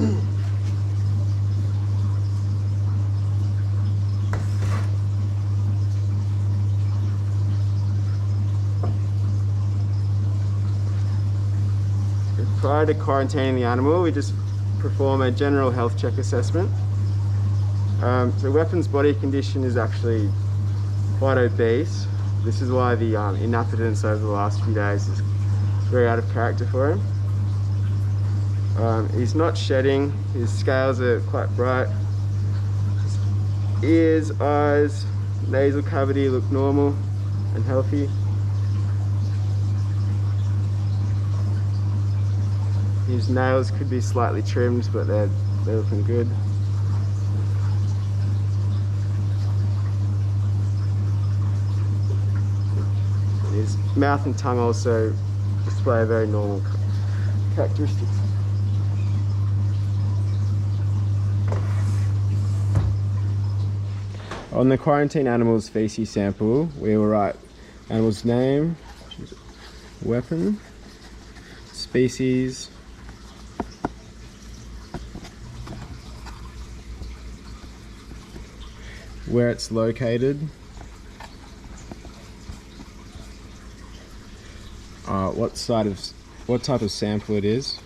Prior to quarantining the animal, we just perform a general health check assessment. So Weapon's body condition is actually quite obese. This is why the inappetence over the last few days is very out of character for him. He's not shedding, his scales are quite bright. His ears, eyes, nasal cavity look normal and healthy. His nails could be slightly trimmed, but they're looking good. His mouth and tongue also display very normal characteristics. On the quarantine animal's feces sample, we will write animal's name, Weapon, species, where it's located, what type of sample it is,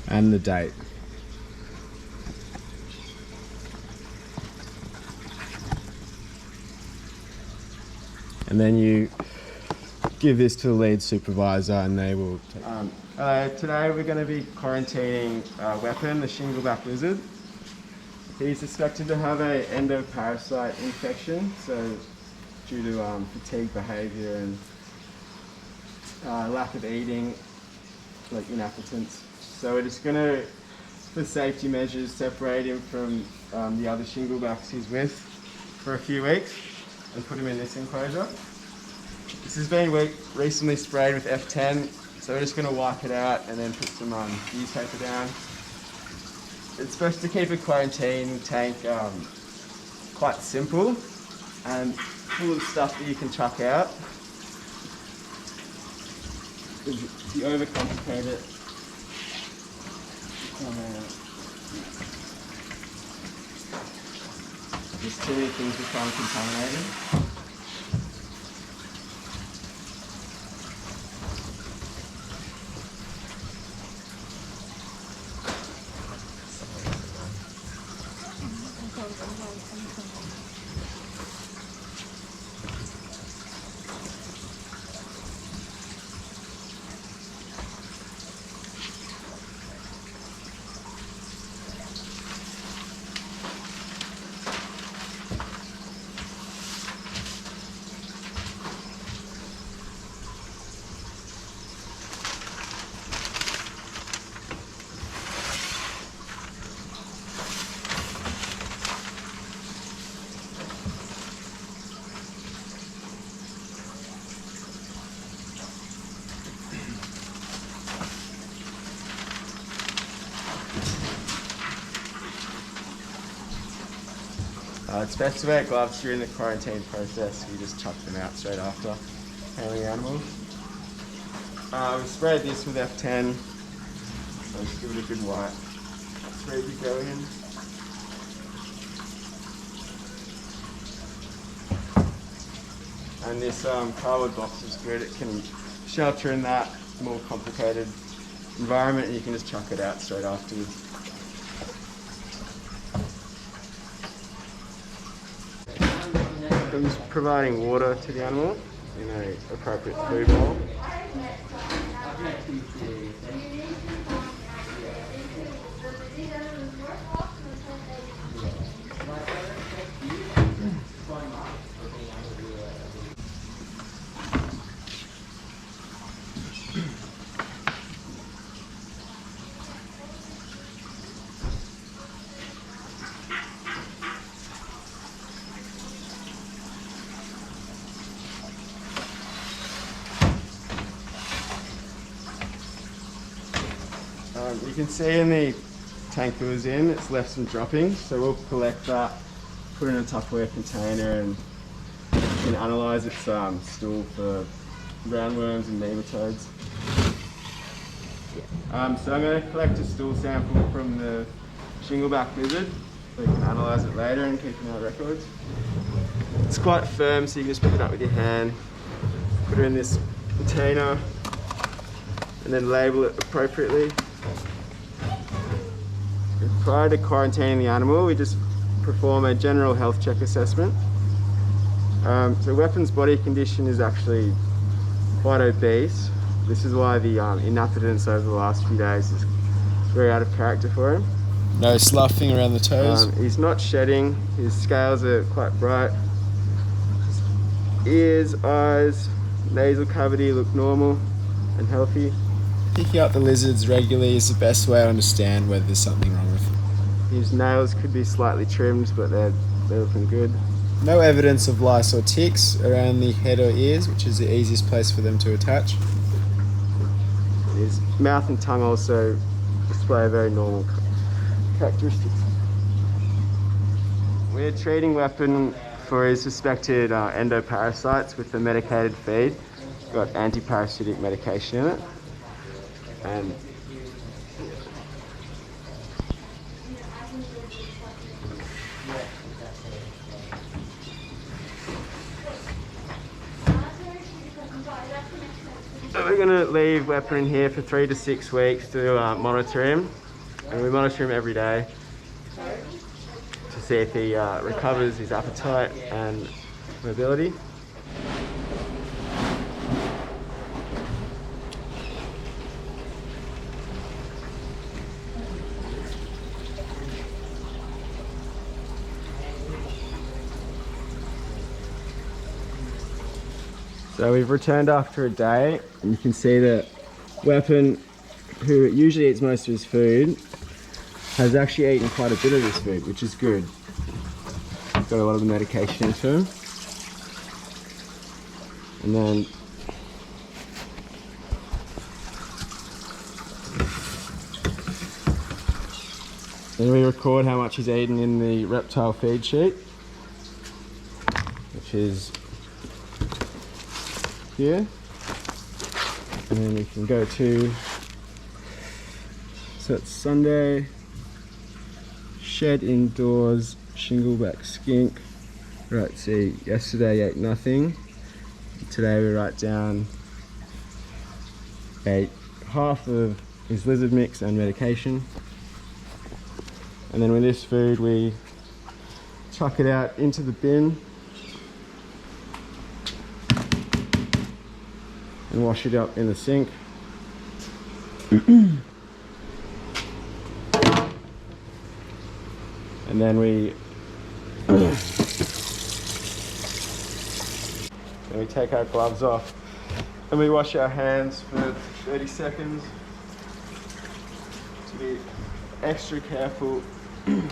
and the date. And then you give this to the lead supervisor and they will take today we're going to be quarantining Weapon, the Shingleback lizard. He's suspected to have an endoparasite infection, so due to fatigue behaviour and lack of eating, like inappetence. So we're just going to, for safety measures, separate him from the other Shinglebacks he's with for a few weeks and put him in this enclosure. This has been recently sprayed with F10, so we're just going to wipe it out and then put some newspaper down. It's supposed to keep a quarantine tank quite simple and full of stuff that you can chuck out. If you overcomplicate it, just too many things become contaminated. It's best to wear gloves during the quarantine process. You just chuck them out straight after handling animals. We sprayed this with F10, so just give it a good wipe. It's ready to go in. And this cardboard box is good. It can shelter in that more complicated environment, and you can just chuck it out straight afterwards. I'm just providing water to the animal in an appropriate food bowl. You can see in the tank it was in, it's left some droppings, so we'll collect that put it in a Tupperware container, and you can analyse its stool for roundworms and nematodes. So I'm going to collect a stool sample from the Shingleback lizard so you can analyse it later and keep in our records. It's quite firm, so you can just pick it up with your hand, put it in this container, and then label it appropriately. And prior to quarantining the animal, we just perform a general health check assessment. So Weapon's body condition is actually quite obese. This is why the inappetence over the last few days is very out of character for him. No sloughing around the toes? He's not shedding, his scales are quite bright. His ears, eyes, nasal cavity look normal and healthy. Picking up the lizards regularly is the best way to understand whether there's something wrong with them. His nails could be slightly trimmed, but they're looking good. No evidence of lice or ticks around the head or ears, which is the easiest place for them to attach. His mouth and tongue also display very normal characteristics. We're treating Weapon for his suspected endoparasites with a medicated feed. It's got anti-parasitic medication in it. And so we're going to leave Weapon in here for 3 to 6 weeks to monitor him, and we monitor him every day to see if he recovers his appetite and mobility. So we've returned after a day, and you can see that Weapon, who usually eats most of his food, has actually eaten quite a bit of this food, which is good. Got a lot of the medication into him. And then we record how much he's eaten in the reptile feed sheet, which is here. And then we can go to, so it's Sunday, shed indoors, Shingleback skink. Right, see, yesterday he ate nothing. Today we write down ate half of his lizard mix and medication. And then with this food we chuck it out into the bin and wash it up in the sink. And then we take our gloves off and we wash our hands for 30 seconds to be extra careful to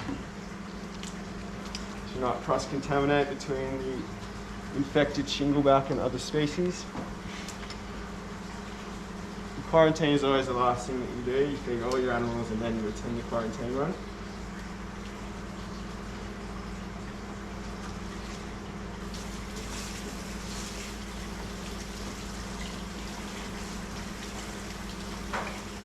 not cross-contaminate between the infected Shingleback and other species. Quarantine is always the last thing that you do. You feed all your animals and then you attend the quarantine run.